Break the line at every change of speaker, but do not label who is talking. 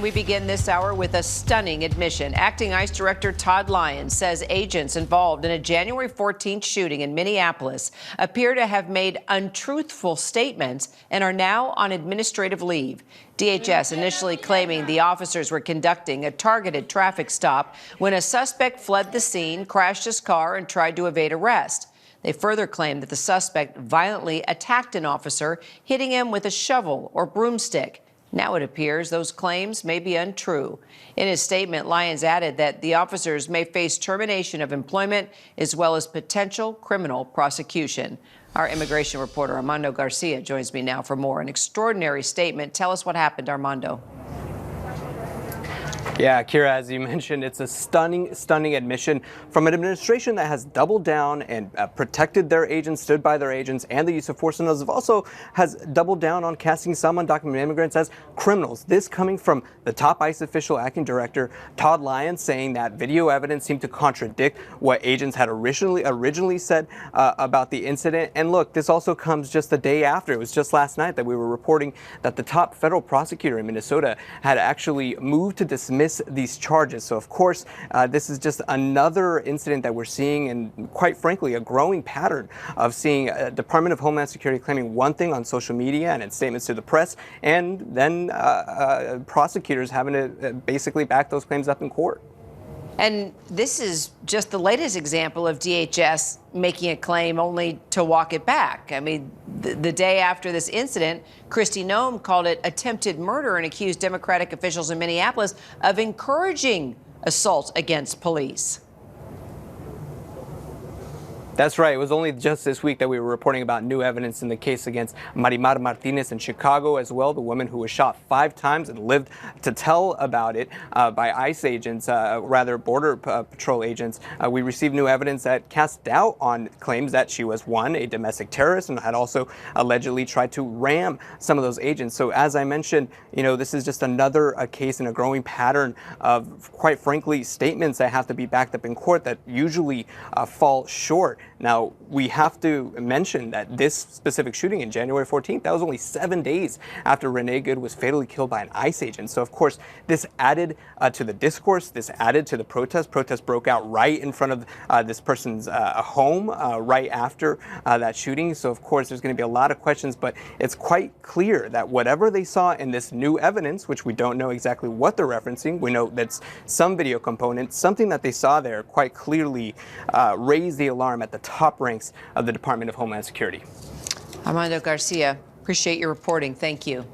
We begin this hour with a stunning admission. Acting ICE Director Todd Lyons says agents involved in a January 14th shooting in Minneapolis appear to have made untruthful statements and are now on administrative leave. DHS initially claiming the officers were conducting a targeted traffic stop when a suspect fled the scene, crashed his car, and tried to evade arrest. They further claimed that the suspect violently attacked an officer, hitting him with a shovel or broomstick. Now it appears those claims may be untrue. In his statement, Lyons added that the officers may face termination of employment as well as potential criminal prosecution. Our immigration reporter Armando Garcia joins me now for more. An extraordinary statement. Tell us what happened, Armando.
Yeah, Kira, as you mentioned, it's a stunning admission from an administration that has doubled down and protected their agents, stood by their agents, and the use of force, and also has doubled down on casting some undocumented immigrants as criminals. This coming from the top ICE official, acting director Todd Lyons, saying that video evidence seemed to contradict what agents had originally said about the incident. And look, this also comes just the day after. It was just last night that we were reporting that the top federal prosecutor in Minnesota had actually moved to dismiss these charges. So of course, this is just another incident that we're seeing, and quite frankly, a growing pattern of seeing Department of Homeland Security claiming one thing on social media and in statements to the press, and then prosecutors having to basically back those claims up in court.
And this is just the latest example of DHS making a claim only to walk it back. I mean, the day after this incident, Kristi Noem called it attempted murder and accused Democratic officials in Minneapolis of encouraging assault against police.
That's right. It was only just this week that we were reporting about new evidence in the case against Marimar Martinez in Chicago as well, the woman who was shot 5 times and lived to tell about it by ICE agents, rather Border Patrol agents. We received new evidence that cast doubt on claims that she was, one, a domestic terrorist and had also allegedly tried to ram some of those agents. So as I mentioned, you know, this is just another case in a growing pattern of, quite frankly, statements that have to be backed up in court that usually fall short. Now, we have to mention that this specific shooting in January 14th, that was only 7 days after Renee Good was fatally killed by an ICE agent. So, of course, this added to the discourse. This added to the protest. Protests broke out right in front of this person's home right after that shooting. So, of course, there's going to be a lot of questions, but it's quite clear that whatever they saw in this new evidence, which we don't know exactly what they're referencing, we know that's some video component, something that they saw there quite clearly raised the alarm at the top ranks of the Department of Homeland Security.
Armando Garcia, appreciate your reporting. Thank you.